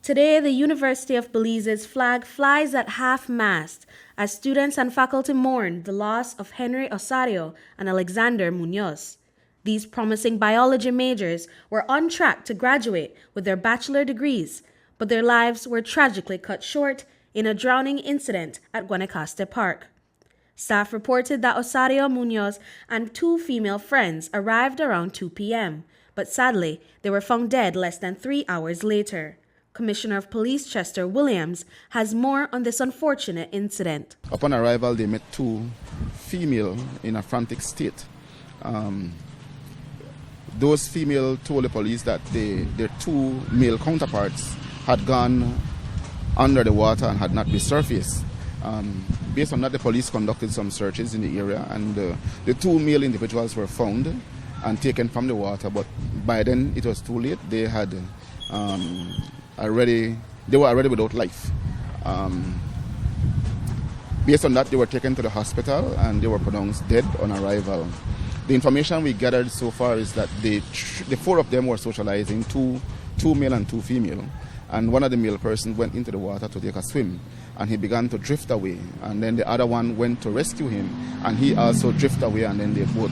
Today, the University of Belize's flag flies at half-mast as students and faculty mourn the loss of Henry Osario and Alexander Munoz. These promising biology majors were on track to graduate with their bachelor degrees, but their lives were tragically cut short in a drowning incident at Guanacaste Park. Staff reported that Osario, Munoz, and two female friends arrived around 2 p.m., but sadly, they were found dead less than 3 hours later. Commissioner of Police Chester Williams has more on this unfortunate incident. Upon arrival, they met two female in a frantic state. Those female told the police that their two male counterparts had gone under the water and had not resurfaced. Based on that, the police conducted some searches in the area, and the two male individuals were found and taken from the water. But by then, it was too late. They were already without life. Based on that, they were taken to the hospital and they were pronounced dead on arrival. The information we gathered so far is that the four of them were socializing, two male and two female, and one of the male persons went into the water to take a swim, and he began to drift away, and then the other one went to rescue him, and he also drifted away, and then they both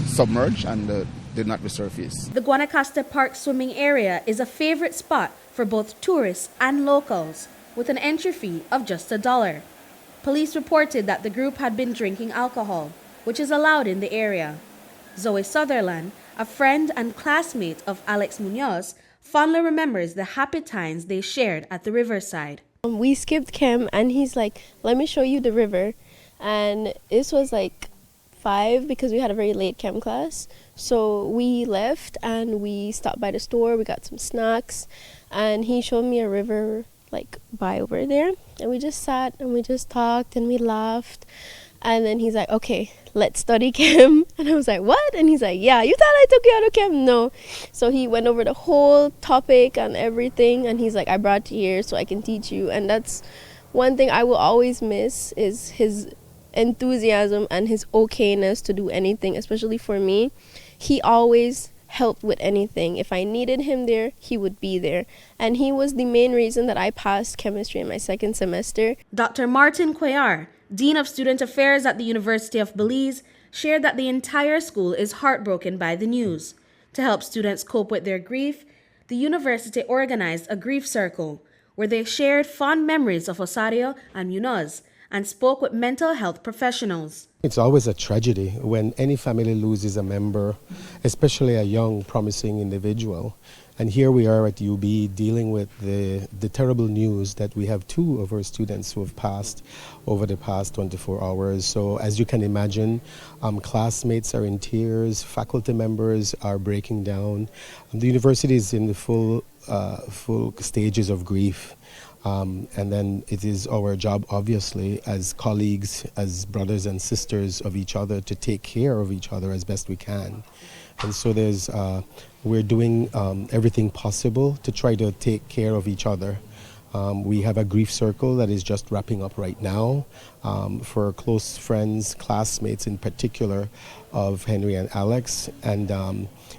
submerged and did not resurface. The Guanacaste Park swimming area is a favorite spot for both tourists and locals, with an entry fee of just $1. Police reported that the group had been drinking alcohol, which is allowed in the area. Zoe Sutherland, a friend and classmate of Alex Munoz, fondly remembers the happy times they shared at the riverside. We skipped chem and he's like, let me show you the river. And this was like 5 because we had a very late chem class. So we left and we stopped by the store, we got some snacks, and he showed me a river like by over there. And we just sat and we just talked and we laughed. And then he's like, okay, let's study chem. And I was like, what? And he's like, yeah, you thought I took you out of chem? No. So he went over the whole topic and everything. And he's like, I brought you here so I can teach you. And that's one thing I will always miss is his enthusiasm and his okayness to do anything, especially for me. He always helped with anything. If I needed him there, he would be there. And he was the main reason that I passed chemistry in my second semester. Dr. Martin Cuellar, Dean of Student Affairs at the University of Belize, shared that the entire school is heartbroken by the news. To help students cope with their grief, the university organized a grief circle where they shared fond memories of Osario and Munoz and spoke with mental health professionals. It's always a tragedy when any family loses a member, especially a young, promising individual. And here we are at UB dealing with the terrible news that we have 2 of our students who have passed over the past 24 hours. So as you can imagine, classmates are in tears, faculty members are breaking down. The university is in the full stages of grief. And then it is our job, obviously, as colleagues, as brothers and sisters of each other, to take care of each other as best we can. And so we're doing everything possible to try to take care of each other. We have a grief circle that is just wrapping up right now for close friends, classmates in particular, of Henry and Alex. And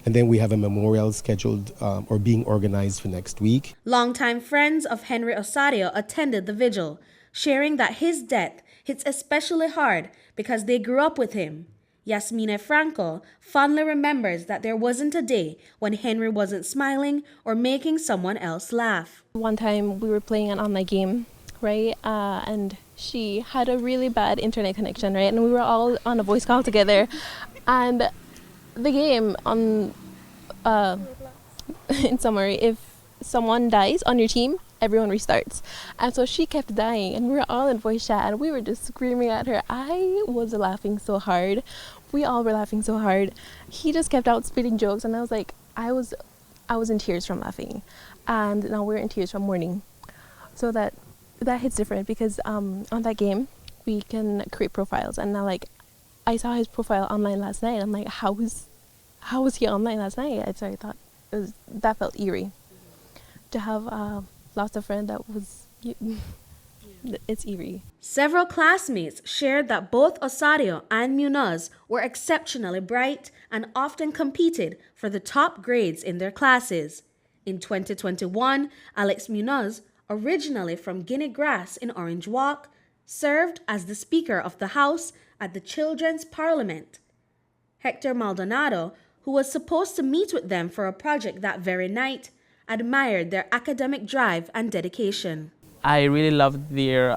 then we have a memorial scheduled or being organized for next week. Longtime friends of Henry Osario attended the vigil, sharing that his death hits especially hard because they grew up with him. Yasmine Franco fondly remembers that there wasn't a day when Henry wasn't smiling or making someone else laugh. One time we were playing an online game, right? And she had a really bad internet connection, right? And we were all on a voice call together. And the game, in summary, if someone dies on your team, everyone restarts. And so she kept dying and we were all in voice chat and we were just screaming at her. I was laughing so hard. We all were laughing so hard. He just kept out spitting jokes and I was like, I was in tears from laughing. And now we're in tears from mourning. So that hits different because on that game we can create profiles, and now like I saw his profile online last night. I'm like, how was he online last night? So I thought that felt eerie to have lost a friend that was, it's eerie. Several classmates shared that both Osario and Munoz were exceptionally bright and often competed for the top grades in their classes. In 2021, Alex Munoz, originally from Guinea Grass in Orange Walk, served as the Speaker of the House at the Children's Parliament. Hector Maldonado, who was supposed to meet with them for a project that very night, admired their academic drive and dedication. I really loved their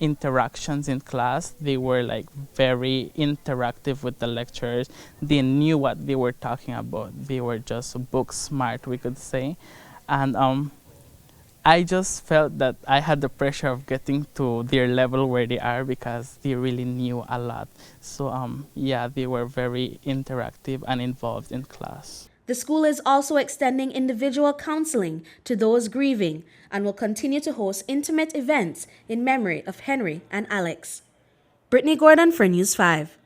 interactions in class. They were like very interactive with the lecturers. They knew what they were talking about. They were just book smart, we could say. And I just felt that I had the pressure of getting to their level where they are because they really knew a lot. So yeah, they were very interactive and involved in class. The school is also extending individual counseling to those grieving and will continue to host intimate events in memory of Henry and Alex. Brittany Gordon for News 5.